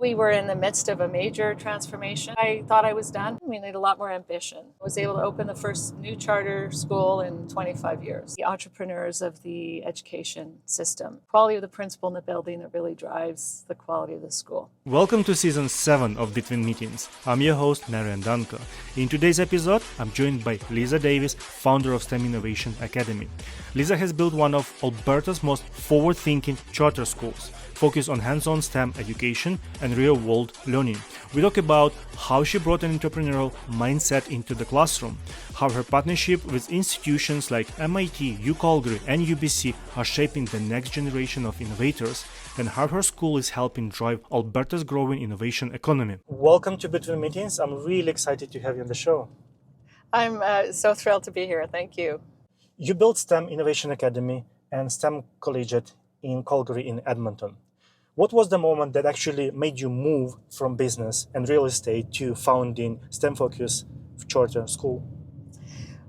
We were in the midst of a major transformation. I thought I was done. We need a lot more ambition. I was able to open the first new charter school in 25 years. The entrepreneurs of the education system. Quality of the principal in the building that really drives the quality of the school. Welcome to Season 7 of Between Meetings. I'm your host, Marian Danko. In today's episode, I'm joined by Lisa Davis, founder of STEM Innovation Academy. Lisa has built one of Alberta's most forward-thinking charter schools, focused on hands-on STEM education and real-world learning. We talk about how she brought an entrepreneurial mindset into the classroom, how her partnership with institutions like MIT, UCalgary, and UBC are shaping the next generation of innovators, and how her school is helping drive Alberta's growing innovation economy. Welcome to Between Meetings. I'm really excited to have you on the show. I'm so thrilled to be here. Thank you. You built STEM Innovation Academy and STEM Collegiate in Calgary in Edmonton. What was the moment that actually made you move from business and real estate to founding STEM-focused charter school?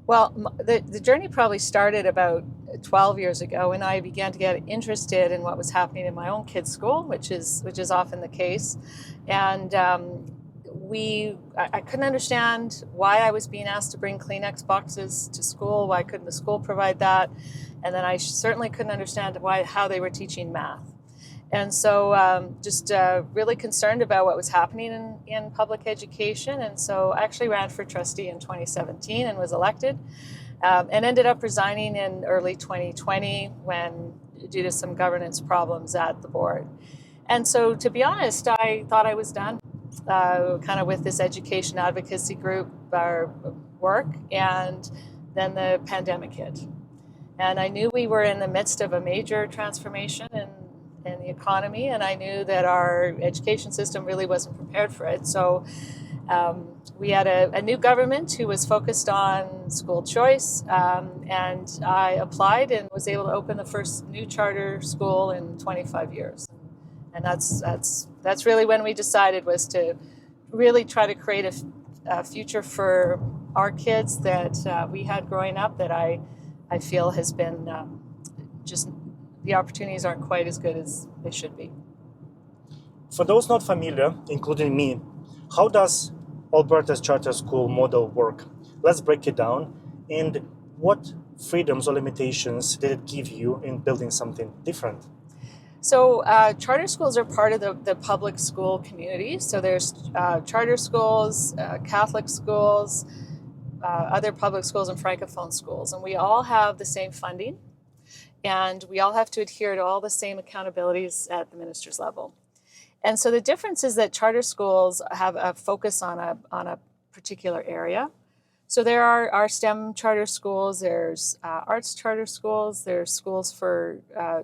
Well, the journey probably started about 12 years ago when I began to get interested in what was happening in my own kids' school, which is often the case. And I couldn't understand why I was being asked to bring Kleenex boxes to school. Why couldn't the school provide that? And then I certainly couldn't understand how they were teaching math. And so just really concerned about what was happening in public education. And so I actually ran for trustee in 2017 and was elected and ended up resigning in early 2020 due to some governance problems at the board. And so to be honest, I thought I was done kind of with this education advocacy group work. And then the pandemic hit. And I knew we were in the midst of a major transformation in the economy, and I knew that our education system really wasn't prepared for it. So we had a new government who was focused on school choice, and I applied and was able to open the first new charter school in 25 years. And that's really when we decided was to really try to create a future for our kids that we had growing up that I feel has been just the opportunities aren't quite as good as they should be. For those not familiar, including me, how does Alberta's charter school model work? Let's break it down. And what freedoms or limitations did it give you in building something different? So charter schools are part of the public school community. So there's charter schools, Catholic schools, other public schools, and Francophone schools. And we all have the same funding. And we all have to adhere to all the same accountabilities at the minister's level. And so the difference is that charter schools have a focus on a particular area. So there are STEM charter schools, there's arts charter schools, there's schools for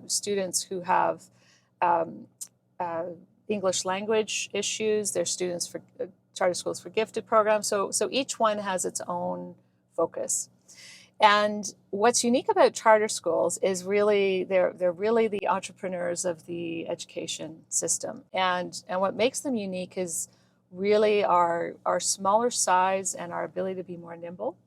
students who have English language issues, there's students for charter schools for gifted programs. So each one has its own focus. And what's unique about charter schools is really they're really the entrepreneurs of the education system. And what makes them unique is really our smaller size and our ability to be more nimble.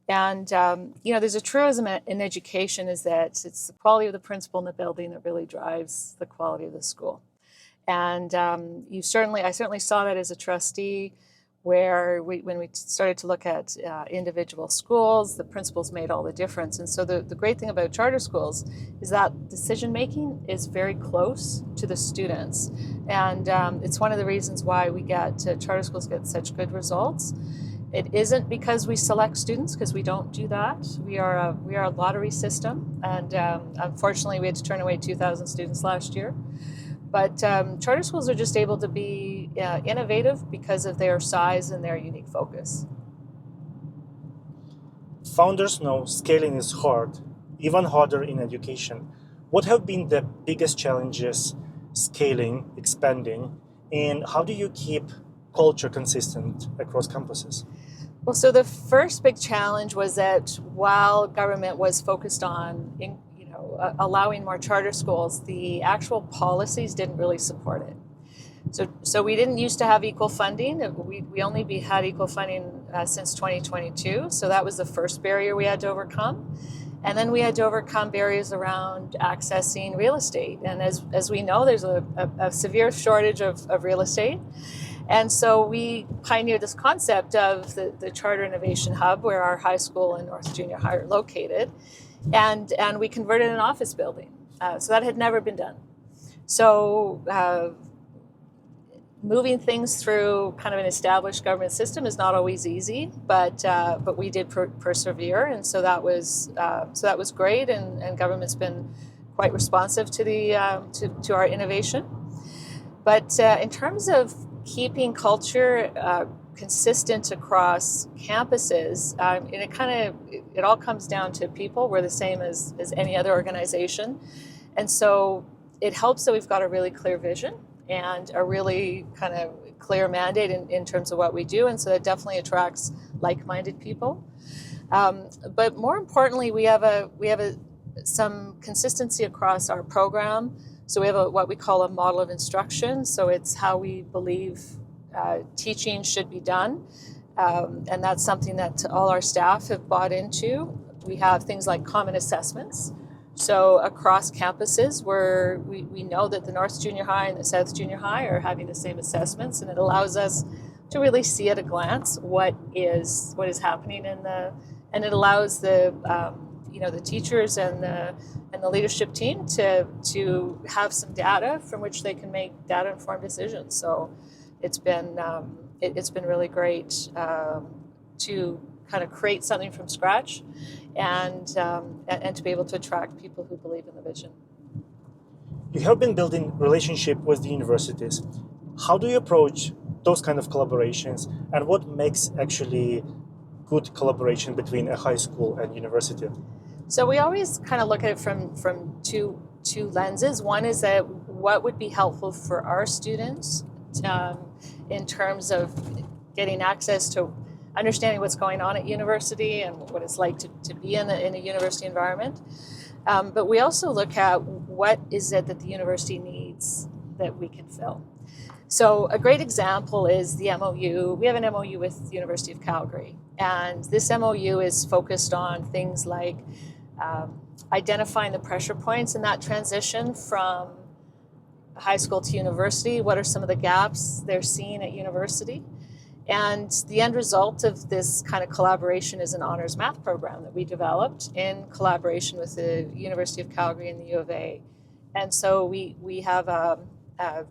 And there's a truism in education is that it's the quality of the principal in the building that really drives the quality of the school. And I certainly saw that as a trustee, where when we started to look at individual schools, the principals made all the difference. And so the great thing about charter schools is that decision-making is very close to the students. And it's one of the reasons why charter schools get such good results. It isn't because we select students, because we don't do that. We are a lottery system. And unfortunately, we had to turn away 2,000 students last year. But charter schools are just able to be innovative because of their size and their unique focus. Founders know scaling is hard, even harder in education. What have been the biggest challenges scaling, expanding, and how do you keep culture consistent across campuses? Well, so the first big challenge was that while government was focused on allowing more charter schools, the actual policies didn't really support it. So we didn't used to have equal funding. We only had equal funding since 2022. So that was the first barrier we had to overcome. And then we had to overcome barriers around accessing real estate. And as we know, there's a severe shortage of real estate. And so we pioneered this concept of the Charter Innovation Hub, where our high school and North Junior High are located. And we converted an office building. So that had never been done. So moving things through kind of an established government system is not always easy, but we did persevere, and so that was great, and government's been quite responsive to to our innovation. But in terms of keeping culture consistent across campuses, and it all comes down to people. We're the same as any other organization, and so it helps that we've got a really clear vision and a really kind of clear mandate in terms of what we do, and so that definitely attracts like-minded people. But more importantly, we have some consistency across our program. So we have what we call a model of instruction. So it's how we believe teaching should be done, and that's something that all our staff have bought into. We have things like common assessments. So across campuses, we know that the North Junior High and the South Junior High are having the same assessments, and it allows us to really see at a glance what is happening and it allows the teachers and the leadership team to have some data from which they can make data-informed decisions. So it's been really great to kind of create something from scratch and to be able to attract people who believe in the vision. You have been building relationship with the universities. How do you approach those kind of collaborations, and what makes actually good collaboration between a high school and university? So we always kind of look at it from two lenses. One is that what would be helpful for our students in terms of getting access to understanding what's going on at university and what it's like to be in a university environment. But we also look at what is it that the university needs that we can fill. So a great example is the MOU. We have an MOU with the University of Calgary, and this MOU is focused on things like identifying the pressure points in that transition from high school to university. What are some of the gaps they're seeing at university? And the end result of this kind of collaboration is an Honours Math program that we developed in collaboration with the University of Calgary and the U of A. And so we have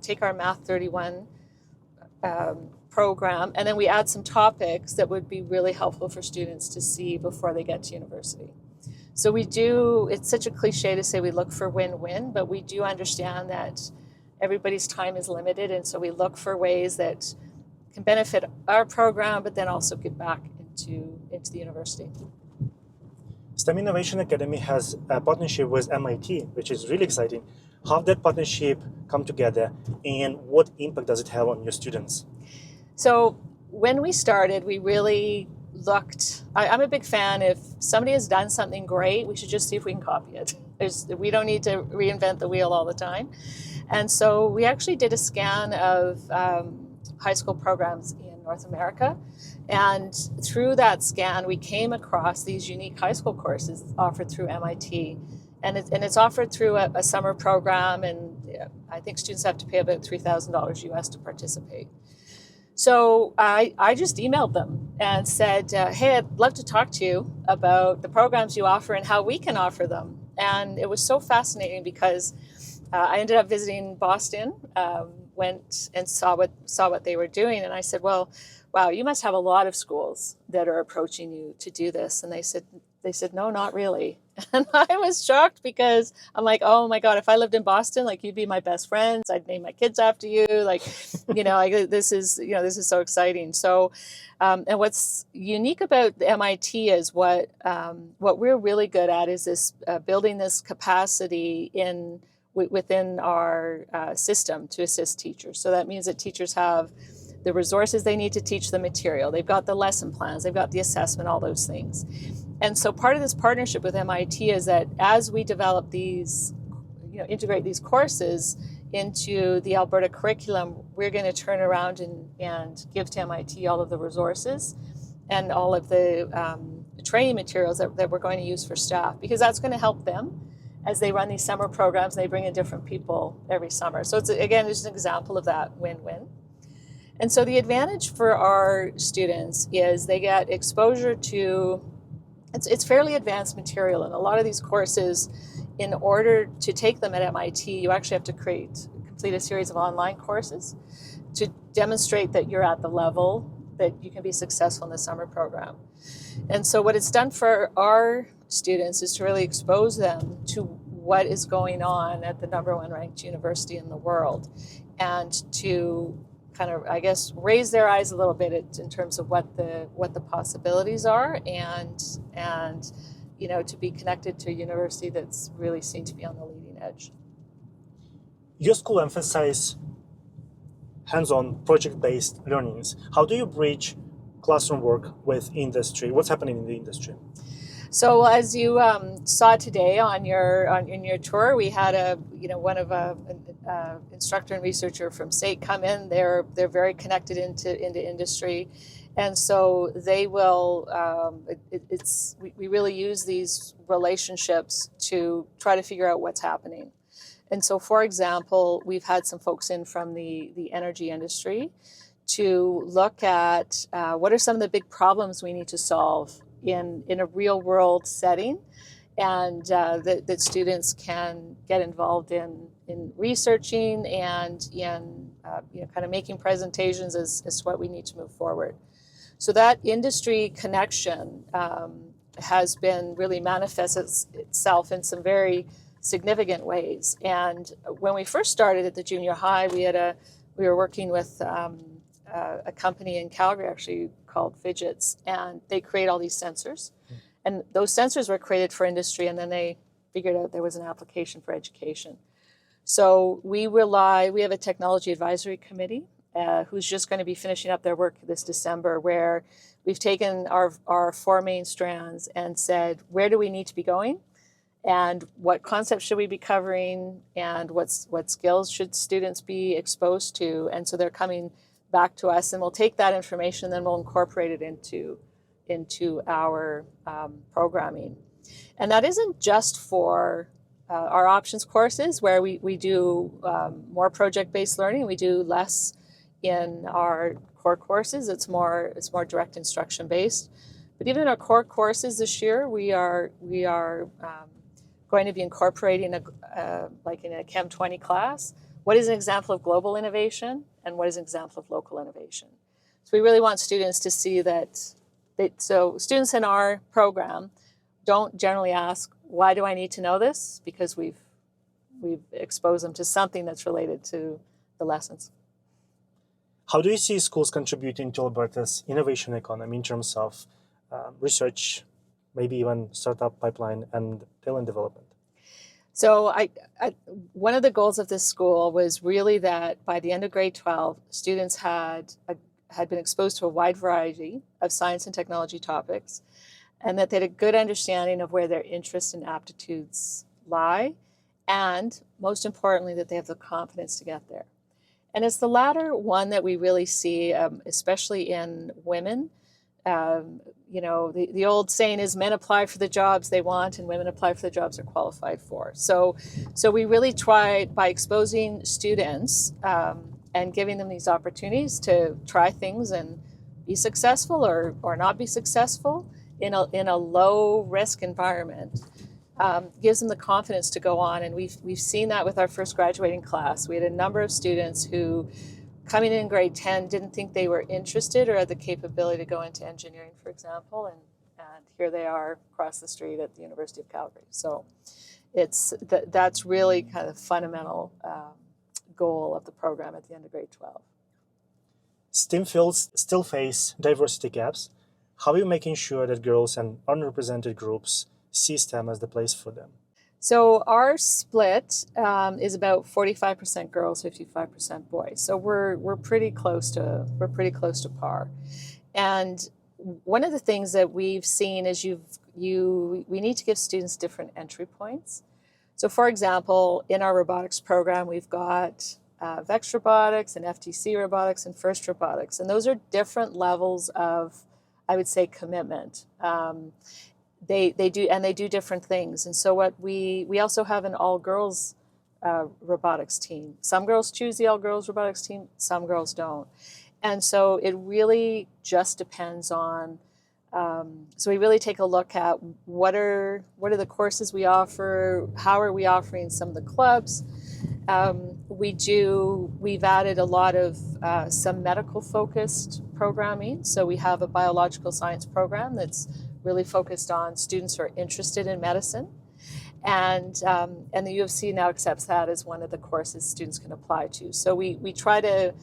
take our Math 31 program, and then we add some topics that would be really helpful for students to see before they get to university. So it's such a cliche to say we look for win-win, but we do understand that everybody's time is limited, and so we look for ways that can benefit our program, but then also give back into the university. STEM Innovation Academy has a partnership with MIT, which is really exciting. How did that partnership come together, and what impact does it have on your students? So when we started, we really looked, I'm a big fan, if somebody has done something great, we should just see if we can copy it. We don't need to reinvent the wheel all the time. And so we actually did a scan of high school programs in North America. And through that scan, we came across these unique high school courses offered through MIT. And it's offered through a summer program, and I think students have to pay about $3,000 US to participate. So I just emailed them and said, hey, I'd love to talk to you about the programs you offer and how we can offer them. And it was so fascinating because I ended up visiting Boston, went and saw what they were doing. And I said, well, wow, you must have a lot of schools that are approaching you to do this. And they said, no, not really. And I was shocked because I'm like, oh my God, if I lived in Boston, like you'd be my best friends. I'd name my kids after you. Like, this is so exciting. So, and what's unique about the MIT is what we're really good at is this building this capacity within our system to assist teachers. So that means that teachers have the resources they need to teach the material. They've got the lesson plans, they've got the assessment, all those things. And so part of this partnership with MIT is that as we develop these, integrate these courses into the Alberta curriculum, we're going to turn around and give to MIT all of the resources and all of the training materials that we're going to use for staff, because that's going to help them as they run these summer programs and they bring in different people every summer. So it's, again, just an example of that win-win. And so the advantage for our students is they get exposure to, it's fairly advanced material. And a lot of these courses, in order to take them at MIT, you actually have to complete a series of online courses to demonstrate that you're at the level that you can be successful in the summer program. And so what it's done for our students is to really expose them to what is going on at the #1 ranked university in the world, and to kind of, I guess, raise their eyes a little bit in terms of what the possibilities are, and to be connected to a university that's really seen to be on the leading edge. Your school emphasizes hands-on project-based learnings. How do you bridge classroom work with industry? What's happening in the industry? So as you saw today in your tour, we had one of an instructor and researcher from SAIT come in. They're very connected into industry, and so they will. We really use these relationships to try to figure out what's happening. And so, for example, we've had some folks in from the energy industry to look at what are some of the big problems we need to solve in a real world setting, and that students can get involved in researching and in kind of making presentations as to what we need to move forward. So that industry connection has been really manifested itself in some very significant ways. And when we first started at the junior high, we were working with a company in Calgary actually called Fidgets, and they create all these sensors. And those sensors were created for industry, and then they figured out there was an application for education. So we have a technology advisory committee who's just going to be finishing up their work this December, where we've taken our 4 main strands and said, where do we need to be going? And what concepts should we be covering, and what skills should students be exposed to? And so they're coming back to us, and we'll take that information, and then we'll incorporate it into our programming. And that isn't just for our options courses, where we do more project-based learning. We do less in our core courses. It's more direct instruction based. But even in our core courses this year, we are going to be incorporating like in a Chem 20 class, what is an example of global innovation and what is an example of local innovation. So we really want students to see so students in our program don't generally ask, why do I need to know this? Because we've exposed them to something that's related to the lessons. How do you see schools contributing to Alberta's innovation economy in terms of research, maybe even startup pipeline and talent development? So one of the goals of this school was really that by the end of grade 12, students had been exposed to a wide variety of science and technology topics, and that they had a good understanding of where their interests and aptitudes lie, and most importantly, that they have the confidence to get there. And it's the latter one that we really see, especially in women. The old saying is men apply for the jobs they want and women apply for the jobs they're qualified for. So we really try, by exposing students and giving them these opportunities to try things and be successful or not be successful in a low risk environment, gives them the confidence to go on. And we've seen that with our first graduating class. We had a number of students who, coming in grade 10, didn't think they were interested or had the capability to go into engineering, for example, and here they are across the street at the University of Calgary. So that's really kind of fundamental goal of the program at the end of grade 12. STEM fields still face diversity gaps. How are you making sure that girls and underrepresented groups see STEM as the place for them? So our split is about 45% girls, 55% boys. So we're pretty close to par. And one of the things that we've seen is we need to give students different entry points. So for example, in our robotics program, we've got VEX robotics and FTC robotics and FIRST robotics. And those are different levels of I would say, commitment. They do different things. And so what we also have an all-girls robotics team. Some girls choose the all-girls robotics team, some girls don't. And so it really just depends on, so we really take a look at what are the courses we offer, how are we offering some of the clubs. We've added a lot of some medical focused programming. So we have a biological science program that's really focused on students who are interested in medicine. And the U of C now accepts that as one of the courses students can apply to. So we try to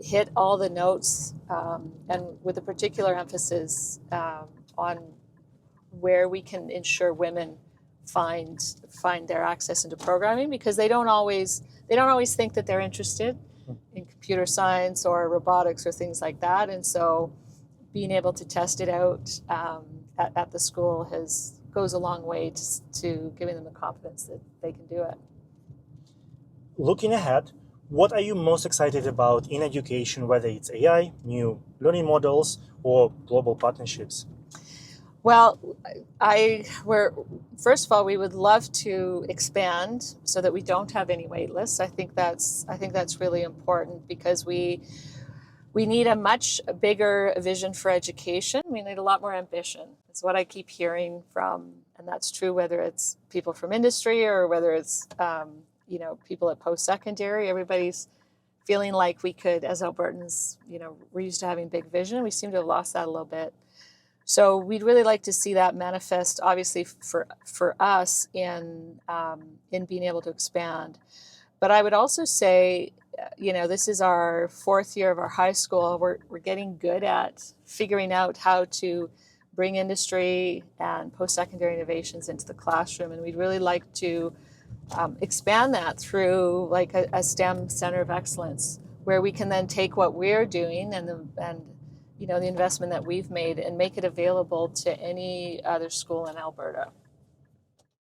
hit all the notes, and with a particular emphasis on where we can ensure women find their access into programming, because they don't always think that they're interested in computer science or robotics or things like that. And so being able to test it out at the school goes a long way to giving them the confidence that they can do it. Looking ahead, what are you most excited about in education, whether it's AI, new learning models, or global partnerships? Well, first of all, we would love to expand so that we don't have any wait lists. I think that's really important, because we need a much bigger vision for education. We need a lot more ambition. It's what I keep hearing from, and that's true whether it's people from industry or whether it's people at post-secondary. Everybody's feeling like we could, as Albertans, we're used to having big vision. We seem to have lost that a little bit. So we'd really like to see that manifest, obviously, for us in being able to expand. But I would also say, this is our 4th year of our high school. We're getting good at figuring out how to bring industry and post-secondary innovations into the classroom. And we'd really like to expand that through like a STEM center of excellence, where we can then take what we're doing and the investment that we've made and make it available to any other school in Alberta.